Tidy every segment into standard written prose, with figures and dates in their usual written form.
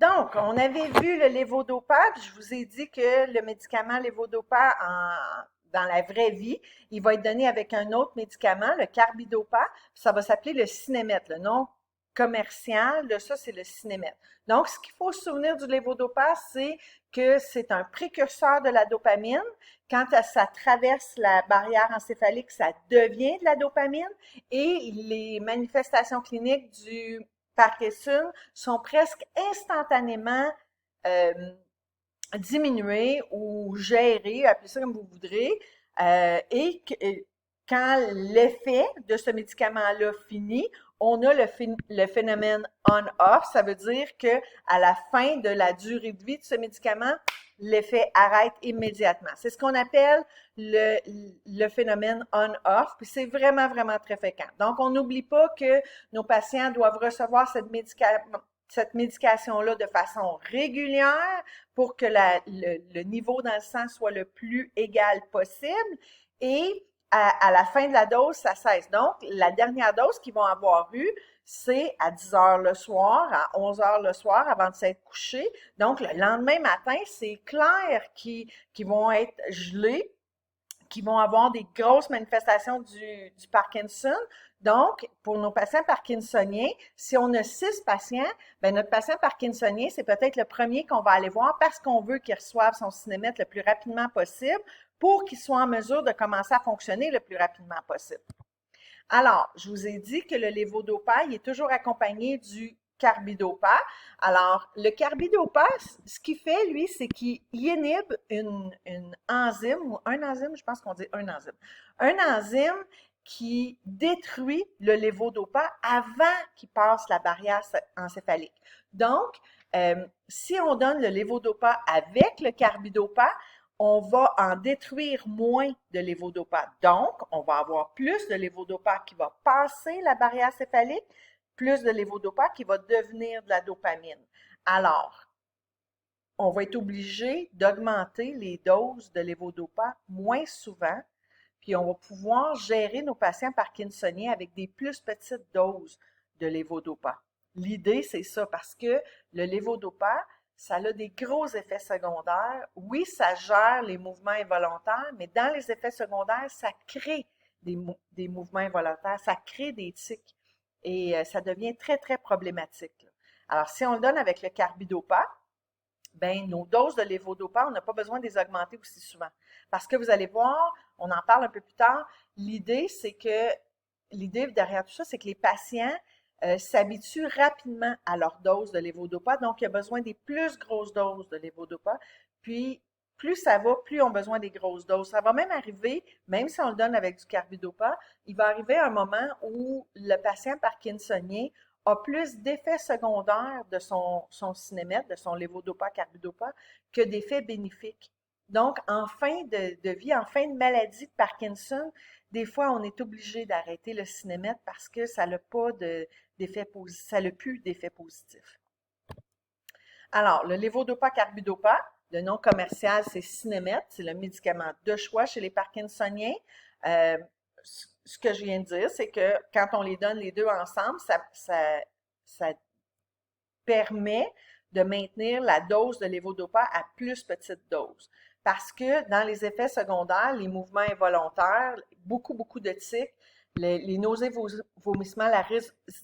Donc, on avait vu le lévodopa, puis je vous ai dit que le médicament lévodopa, dans la vraie vie, il va être donné avec un autre médicament, le carbidopa, puis ça va s'appeler le Sinemet. Le nom commercial de ça, c'est le Sinemet. Donc, ce qu'il faut se souvenir du lévodopa, c'est que c'est un précurseur de la dopamine. Quand ça traverse la barrière encéphalique, ça devient de la dopamine et les manifestations cliniques du Parkinson sont presque instantanément euh, diminuées ou gérées, appelez ça comme vous voudrez, quand l'effet de ce médicament-là finit, on a le phénomène on-off, ça veut dire que à la fin de la durée de vie de ce médicament, l'effet arrête immédiatement. C'est ce qu'on appelle le phénomène on-off, puis c'est vraiment, vraiment très fréquent. Donc, on n'oublie pas que nos patients doivent recevoir cette médication-là de façon régulière pour que le niveau dans le sang soit le plus égal possible et à la fin de la dose, ça cesse. Donc, la dernière dose qu'ils vont avoir eue, c'est à 10 heures le soir, à 11 heures le soir avant de s'être couché. Donc, le lendemain matin, c'est clair qu'ils vont être gelés, qui vont avoir des grosses manifestations du Parkinson. Donc, pour nos patients parkinsoniens, si on a 6 patients, ben notre patient parkinsonien, c'est peut-être le premier qu'on va aller voir parce qu'on veut qu'il reçoive son cinémètre le plus rapidement possible pour qu'il soit en mesure de commencer à fonctionner le plus rapidement possible. Alors, je vous ai dit que le lévodopa, il est toujours accompagné du carbidopa. Alors, le carbidopa, ce qu'il fait, lui, c'est qu'il inhibe une enzyme, ou un enzyme, je pense qu'on dit un enzyme qui détruit le lévodopa avant qu'il passe la barrière encéphalique. Donc, si on donne le lévodopa avec le carbidopa, on va en détruire moins de lévodopa. Donc, on va avoir plus de lévodopa qui va passer la barrière céphalique, plus de lévodopa qui va devenir de la dopamine. Alors, on va être obligé d'augmenter les doses de lévodopa moins souvent, puis on va pouvoir gérer nos patients parkinsoniens avec des plus petites doses de lévodopa. L'idée, c'est ça, parce que le lévodopa, ça a des gros effets secondaires. Oui, ça gère les mouvements involontaires, mais dans les effets secondaires, ça crée des mouvements involontaires, ça crée des tics et ça devient très, très problématique. Alors, si on le donne avec le carbidopa, ben nos doses de lévodopa, on n'a pas besoin de les augmenter aussi souvent. Parce que vous allez voir, on en parle un peu plus tard, l'idée derrière tout ça, c'est que les patients s'habituent rapidement à leur dose de lévodopa, donc il y a besoin des plus grosses doses de lévodopa, puis plus ça va, plus on a besoin des grosses doses. Ça va même arriver, même si on le donne avec du carbidopa, il va arriver un moment où le patient parkinsonien a plus d'effets secondaires de son cinémètre, de son lévodopa, carbidopa, que d'effets bénéfiques. Donc, en fin de vie, en fin de maladie de Parkinson, des fois, on est obligé d'arrêter le cinémètre parce que ça n'a pas d'effet positif, ça n'a plus d'effet positif. Alors, le lévodopa carbidopa, le nom commercial, c'est Sinemet, c'est le médicament de choix chez les Parkinsoniens. Euh, ce que je viens de dire, c'est que quand on les donne les deux ensemble, ça permet de maintenir la dose de lévodopa à plus petite dose. Parce que dans les effets secondaires, les mouvements involontaires, beaucoup, beaucoup de tics, les nausées, vomissements, la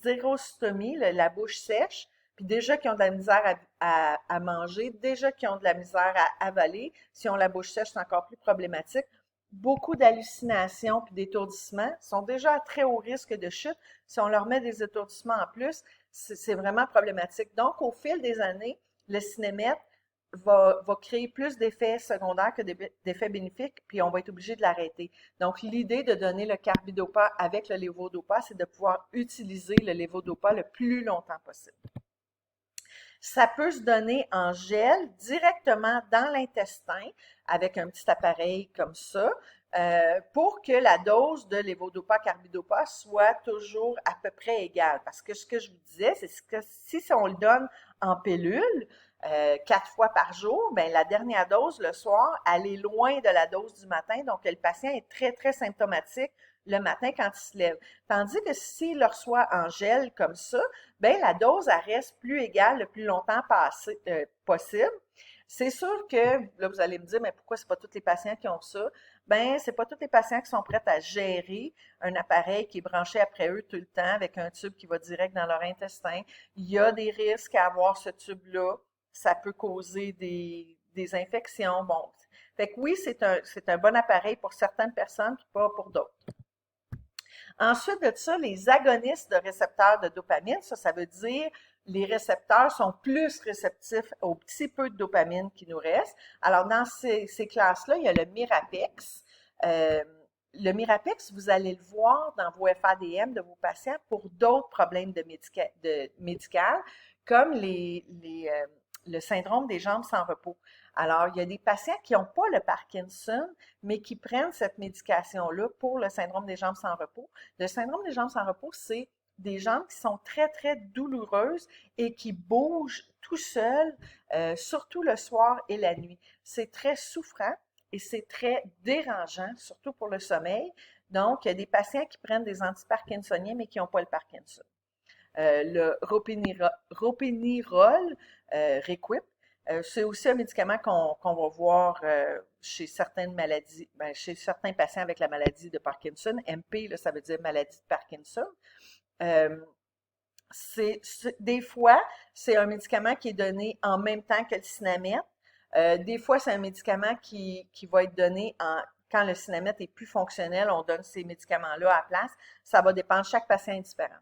xérostomie, la bouche sèche, puis déjà qui ont de la misère à manger, déjà qui ont de la misère à avaler, si on la bouche sèche, c'est encore plus problématique. Beaucoup d'hallucinations puis d'étourdissements sont déjà à très haut risque de chute. Si on leur met des étourdissements en plus, c'est vraiment problématique. Donc, au fil des années, le cinémètre va créer plus d'effets secondaires que d'effets bénéfiques, puis on va être obligé de l'arrêter. Donc, l'idée de donner le carbidopa avec le lévodopa, c'est de pouvoir utiliser le lévodopa le plus longtemps possible. Ça peut se donner en gel directement dans l'intestin avec un petit appareil comme ça pour que la dose de lévodopa carbidopa soit toujours à peu près égale. Parce que ce que je vous disais, c'est que si on le donne en pilule 4 fois par jour, ben la dernière dose le soir, elle est loin de la dose du matin, donc le patient est très, très symptomatique le matin quand il se lève. Tandis que s'il le reçoit en gel comme ça, ben la dose, elle reste plus égale le plus longtemps possible. C'est sûr que, là, vous allez me dire, mais pourquoi c'est pas tous les patients qui ont ça? Ben, c'est pas tous les patients qui sont prêts à gérer un appareil qui est branché après eux tout le temps avec un tube qui va direct dans leur intestin. Il y a des risques à avoir ce tube-là. Ça peut causer des infections. Bon. Fait que oui, c'est un bon appareil pour certaines personnes, puis pas pour d'autres. Ensuite de ça, les agonistes de récepteurs de dopamine, ça veut dire les récepteurs sont plus réceptifs au petit peu de dopamine qui nous reste. Alors, dans ces classes-là, il y a le Mirapex. Le Mirapex, vous allez le voir dans vos FADM de vos patients pour d'autres problèmes de médical, comme le syndrome des jambes sans repos. Alors, il y a des patients qui n'ont pas le Parkinson, mais qui prennent cette médication-là pour le syndrome des jambes sans repos. Le syndrome des jambes sans repos, c'est des jambes qui sont très, très douloureuses et qui bougent tout seuls, surtout le soir et la nuit. C'est très souffrant et c'est très dérangeant, surtout pour le sommeil. Donc, il y a des patients qui prennent des antiparkinsoniens, mais qui n'ont pas le Parkinson. Le ropinirole, Requip, c'est aussi un médicament qu'on va voir chez certaines maladies, chez certains patients avec la maladie de Parkinson. MP, là, ça veut dire maladie de Parkinson. Des fois, c'est un médicament qui est donné en même temps que le Synamètre. Des fois, c'est un médicament qui va être donné quand le Synamètre est plus fonctionnel, on donne ces médicaments-là à la place. Ça va dépendre, chaque patient est différent.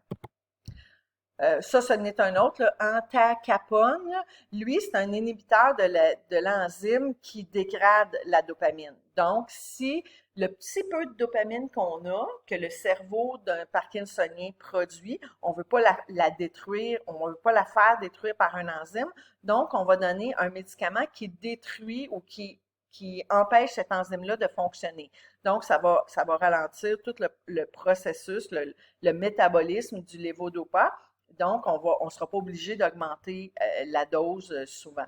Ce n'est un autre, le entacapone. Lui, c'est un inhibiteur de l'enzyme qui dégrade la dopamine. Donc, si le petit peu de dopamine qu'on a, que le cerveau d'un Parkinsonien produit, on ne veut pas la détruire, on ne veut pas la faire détruire par un enzyme, donc on va donner un médicament qui détruit ou qui empêche cette enzyme-là de fonctionner. Donc, ça va ralentir tout le processus, le métabolisme du lévodopa. Donc, on ne sera pas obligé d'augmenter la dose souvent.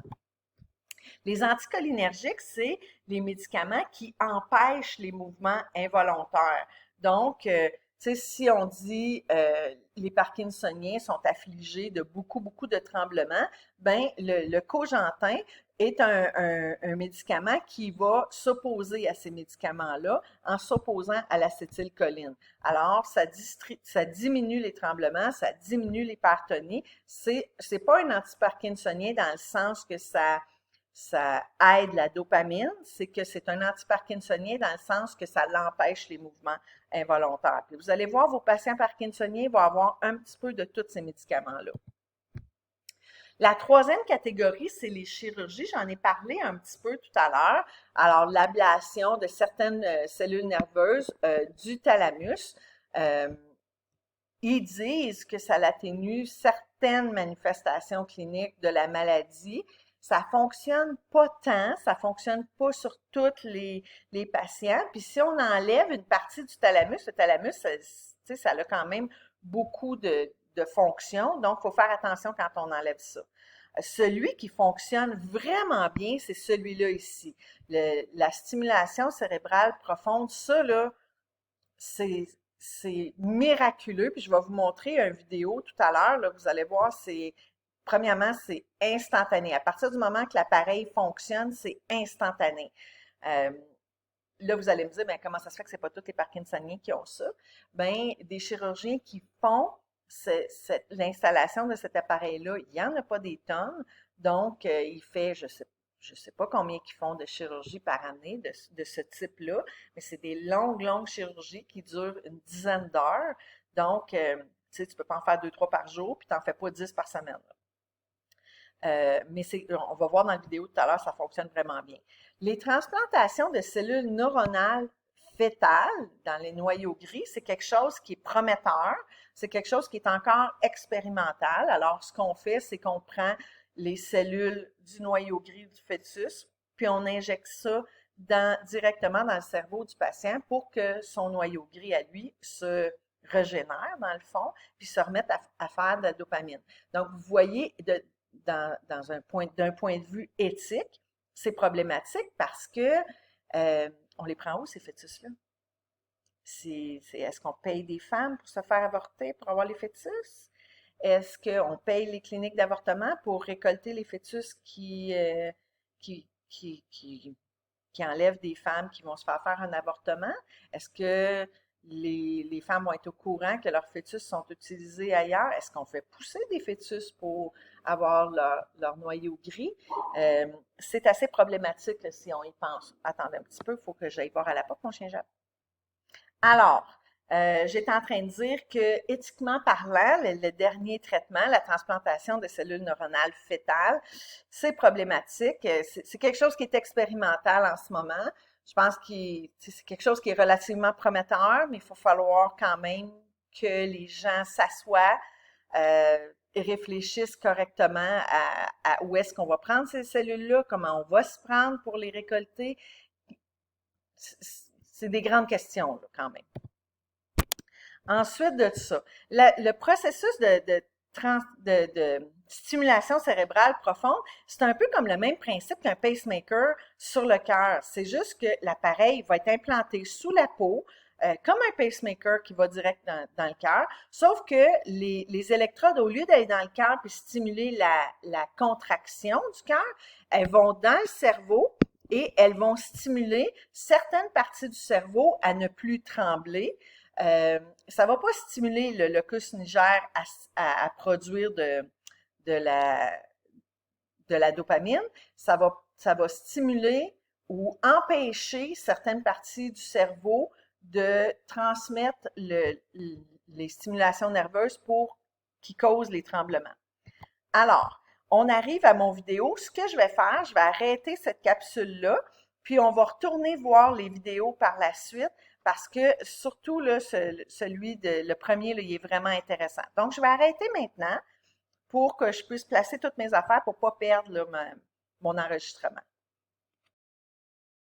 Les anticholinergiques, c'est les médicaments qui empêchent les mouvements involontaires. Donc, tu sais, si on dit les Parkinsoniens sont affligés de beaucoup, beaucoup de tremblements, ben le Cogentin est un médicament qui va s'opposer à ces médicaments-là en s'opposant à l'acétylcholine. Alors, ça diminue les tremblements, ça diminue l'hypertonie. C'est pas un antiparkinsonien dans le sens que ça aide la dopamine, c'est que c'est un antiparkinsonien dans le sens que ça l'empêche les mouvements involontaires. Puis vous allez voir, vos patients parkinsoniens vont avoir un petit peu de tous ces médicaments-là. La troisième catégorie, c'est les chirurgies. J'en ai parlé un petit peu tout à l'heure. Alors, l'ablation de certaines cellules nerveuses du thalamus. Ils disent que ça atténue certaines manifestations cliniques de la maladie. Ça fonctionne pas tant, ça fonctionne pas sur tous les patients. Puis si on enlève une partie du thalamus, le thalamus, ça a quand même beaucoup de fonctions, donc il faut faire attention quand on enlève ça. Celui qui fonctionne vraiment bien, c'est celui-là ici. La stimulation cérébrale profonde, ça là, c'est miraculeux. Puis je vais vous montrer une vidéo tout à l'heure. Là, vous allez voir, premièrement, c'est instantané. À partir du moment que l'appareil fonctionne, c'est instantané. Là, vous allez me dire, ben, comment ça se fait que ce n'est pas tous les Parkinsoniens qui ont ça? Ben, des chirurgiens qui font l'installation de cet appareil-là, il n'y en a pas des tonnes. Donc, il fait, je sais pas combien ils font de chirurgie par année de ce type-là, mais c'est des longues, longues chirurgies qui durent une dizaine d'heures. Donc, tu sais, tu peux pas en faire 2, 3 par jour, puis tu n'en fais pas 10 par semaine. Mais on va voir dans la vidéo tout à l'heure, ça fonctionne vraiment bien. Les transplantations de cellules neuronales fétales dans les noyaux gris, c'est quelque chose qui est prometteur, c'est quelque chose qui est encore expérimental. Alors, ce qu'on fait, c'est qu'on prend les cellules du noyau gris du fœtus, puis on injecte ça directement dans le cerveau du patient pour que son noyau gris à lui se régénère, dans le fond, puis se remette à faire de la dopamine. Donc, vous voyez, d'un point de vue éthique, c'est problématique parce que on les prend où, ces fœtus-là? Est-ce qu'on paye des femmes pour se faire avorter, pour avoir les fœtus? Est-ce qu'on paye les cliniques d'avortement pour récolter les fœtus qui, qui, qui, qui enlèvent des femmes qui vont se faire un avortement? Est-ce que les femmes vont être au courant que leurs fœtus sont utilisés ailleurs? Est-ce qu'on fait pousser des fœtus pour avoir leur noyau gris? C'est assez problématique là, si on y pense. Attendez un petit peu, il faut que j'aille voir à la porte, mon chien Jacques. Alors, j'étais en train de dire que, éthiquement parlant, le dernier traitement, la transplantation de cellules neuronales fœtales, c'est problématique. C'est quelque chose qui est expérimental en ce moment. Je pense que c'est quelque chose qui est relativement prometteur, mais il faut falloir quand même que les gens s'assoient et réfléchissent correctement à où est-ce qu'on va prendre ces cellules-là, comment on va se prendre pour les récolter. C'est des grandes questions, là, quand même. Ensuite de ça, le processus de stimulation cérébrale profonde, c'est un peu comme le même principe qu'un pacemaker sur le cœur. C'est juste que l'appareil va être implanté sous la peau, comme un pacemaker qui va direct dans le cœur, sauf que les électrodes, au lieu d'aller dans le cœur et stimuler la contraction du cœur, elles vont dans le cerveau et elles vont stimuler certaines parties du cerveau à ne plus trembler. Ça va pas stimuler le locus niger à produire de la, de la dopamine. Ça va stimuler ou empêcher certaines parties du cerveau de transmettre les stimulations nerveuses qui causent les tremblements. Alors, on arrive à mon vidéo. Ce que je vais faire, je vais arrêter cette capsule-là, puis on va retourner voir les vidéos par la suite parce que surtout là, le premier, là, il est vraiment intéressant. Donc, je vais arrêter maintenant pour que je puisse placer toutes mes affaires pour ne pas perdre là, mon enregistrement.